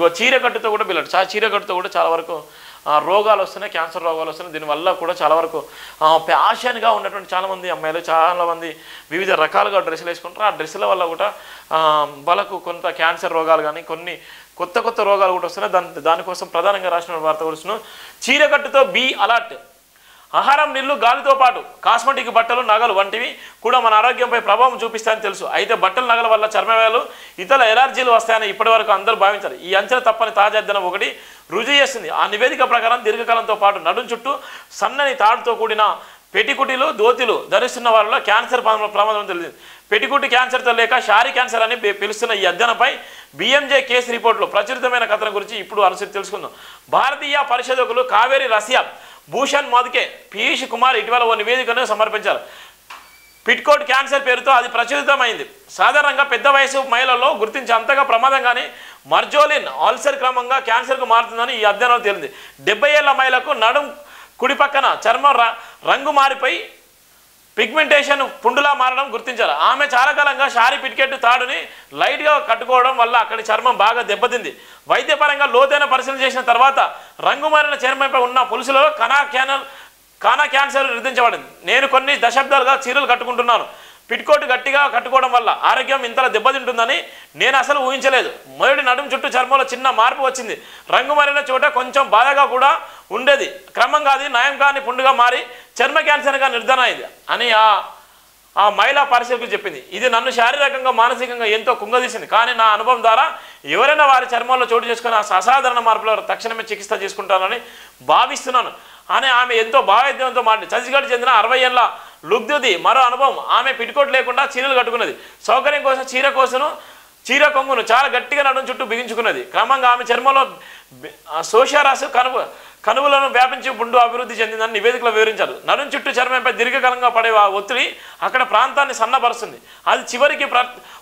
ఇగో చీరకట్టుతో కూడా బిల్లట్ చీరకట్టుతో కూడా చాలా వరకు రోగాలు వస్తున్నాయి, క్యాన్సర్ రోగాలు వస్తున్నాయి. దీనివల్ల కూడా చాలా వరకు ప్యాషన్గా ఉన్నటువంటి చాలామంది అమ్మాయిలు చాలామంది వివిధ రకాలుగా డ్రెస్సులు వేసుకుంటారు. ఆ డ్రెస్సుల వల్ల కూడా వాళ్ళకు కొంత క్యాన్సర్ రోగాలు కానీ కొన్ని కొత్త కొత్త రోగాలు కూడా వస్తున్నాయి. దానికోసం ప్రధానంగా రాసిన వార్త కూడా చీరకట్టుతో బీ అలర్ట్. ఆహారం, నీళ్లు, గాలితో పాటు కాస్మెటిక్ బట్టలు, నగలు వంటివి కూడా మన ఆరోగ్యంపై ప్రభావం చూపిస్తాయని తెలుసు. అయితే బట్టలు, నగల వల్ల చర్మవ్యాధులు, ఇతర ఎలర్జీలు వస్తాయని ఇప్పటివరకు అందరూ భావించారు. ఈ అంచనా తప్పని తాజా అధ్యయనం ఒకటి రుజువు చేస్తుంది. ఆ నివేదిక ప్రకారం దీర్ఘకాలంతో పాటు నడుం చుట్టూ సన్నని తాడుతో కూడిన పెటికుటీలు, దోతిలు ధరిస్తున్న వారిలో క్యాన్సర్ ప్రమాదం తెలిసింది. పెటికుటి క్యాన్సర్తో లేక షారీ క్యాన్సర్ అని పిలుస్తున్న ఈ అధ్యయనంపై బిఎంజే కేసు రిపోర్టులో ప్రచురితమైన కథనం గురించి ఇప్పుడు అనుసరించి తెలుసుకుందాం. భారతీయ పరిశోధకులు కావేరి రసియా, భూషణ్ మధుకే, పీయూష్ కుమార్ ఇటీవల ఓ నివేదికను సమర్పించారు. పిట్కోట్ క్యాన్సర్ పేరుతో అది ప్రచురితమైంది. సాధారణంగా పెద్ద వయసు మహిళల్లో గుర్తించి అంతగా ప్రమాదం కానీ మర్జోలిన్ ఆల్సర్ క్రమంగా క్యాన్సర్కు మారుతుందని ఈ అధ్యయనంలో తేలింది. 70 ఏళ్ల మహిళకు నడుం కుడి పక్కన చర్మం రంగు మారిపోయి పిగ్మెంటేషన్ పుండులా మారడం గుర్తించారు. ఆమె చాలా కాలంగా షారీ పిట్కెట్ తాడుని లైట్గా కట్టుకోవడం వల్ల అక్కడి చర్మం బాగా దెబ్బతింది. వైద్యపరంగా లోతైన పరిశీలన చేసిన తర్వాత రంగు మారిన చర్మంపై ఉన్న పులుసులో కానా క్యాన్సర్ నిర్ధారించబడింది. నేను కొన్ని దశాబ్దాలుగా చీరలు కట్టుకుంటున్నాను. పిట్కోట్ గట్టిగా కట్టుకోవడం వల్ల ఆరోగ్యం ఇంతలా దెబ్బతింటుందని నేను అసలు ఊహించలేదు. మొదటి నడుం చుట్టూ చర్మంలో చిన్న మార్పు వచ్చింది. రంగు మారిన చోట కొంచెం బాధగా కూడా ఉండేది. క్రమంగా అది నయం కాని పుండుగా మారి చర్మ క్యాన్సర్గా నిర్ధారణ అయింది అని ఆ మహిళా పరిశీలకులు చెప్పింది. ఇది నన్ను శారీరకంగా మానసికంగా ఎంతో కుంగదీసింది. కానీ నా అనుభవం ద్వారా ఎవరైనా వారి చర్మంలో చోటు చేసుకుని ఆ అసాధారణ మార్పులో తక్షణమే చికిత్స చేసుకుంటానని భావిస్తున్నాను అని ఆమె ఎంతో భావోద్వేగంతో మాట్లాడింది. ఛత్తీస్గఢ్ చెందిన 60 ఏళ్ల లుగ్దుది మరో అనుభవం. ఆమె పిట్కోట్ లేకుండా చీరలు కట్టుకున్నది. సౌకర్యం కోసం చీర కొంగును చాలా గట్టిగా నడుం చుట్టూ బిగించుకున్నది. క్రమంగా ఆమె చర్మంలో సోషారాసు కనువులను వ్యాపించి పుండు అభివృద్ధి చెందిందని నివేదికలో వివరించారు. నడుం చుట్టూ చర్మంపై దీర్ఘకాలంగా పడే ఒత్తిడి అక్కడ ప్రాంతాన్ని సన్నపరుస్తుంది. అది చివరికి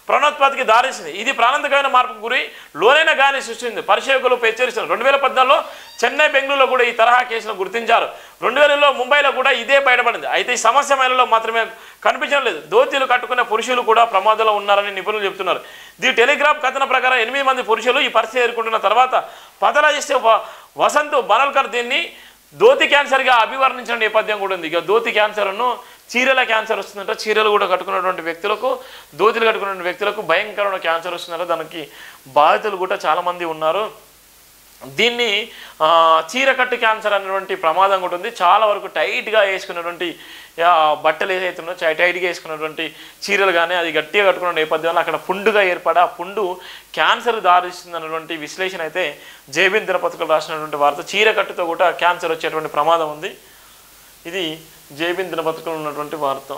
ప్రాణోత్పత్తికి దారిస్తుంది. ఇది ప్రాణాంతకమైన మార్పుకు గురి లోనైన గాని సృష్టించింది. పరిశోధకులు హెచ్చరిస్తున్నారు. 2014లో చెన్నై, బెంగళూరులో కూడా ఈ తరహా కేసును గుర్తించారు. 2000లో ముంబైలో కూడా ఇదే బయటపడింది. అయితే ఈ సమస్య మహిళల్లో మాత్రమే కనిపించడం లేదు. దోతీలు కట్టుకునే పురుషులు కూడా ప్రమాదంలో ఉన్నారని నిపుణులు చెబుతున్నారు. ది టెలిగ్రాఫ్ కథనం ప్రకారం 8 మంది పురుషులు ఈ పరిస్థితి ఎదుర్కొంటున్న తర్వాత పథలాజిస్ట్ వసంత్ బనల్కర్ దీన్ని దోతి క్యాన్సర్గా అభివర్ణించిన నేపథ్యం కూడా ఉంది. ఇక దోతి క్యాన్సర్ను చీరల క్యాన్సర్ వస్తుందంట. చీరలు కూడా కట్టుకున్నటువంటి వ్యక్తులకు, దోతిలు కట్టుకున్నటువంటి వ్యక్తులకు భయంకరమైన క్యాన్సర్ వస్తుందంట. దానికి బాధితులు కూడా చాలామంది ఉన్నారు. దీన్ని చీరకట్టు క్యాన్సర్ అనేటువంటి ప్రమాదం కూడా ఉంది. చాలా వరకు టైట్గా వేసుకున్నటువంటి బట్టలు ఏదైతే ఉన్నో టైట్గా వేసుకున్నటువంటి చీరలు కానీ అది గట్టిగా కట్టుకున్న నేపథ్యంలో అక్కడ పుండుగా ఏర్పడి ఆ పుండు క్యాన్సర్ దారిస్తుంది అన్నటువంటి విశ్లేషణ అయితే జేబిన్ దినపత్రికలు రాసినటువంటి వార్త. చీరకట్టుతో కూడా క్యాన్సర్ వచ్చేటువంటి ప్రమాదం ఉంది. ఇది జేబిన్ దినపత్రికలో ఉన్నటువంటి వార్త.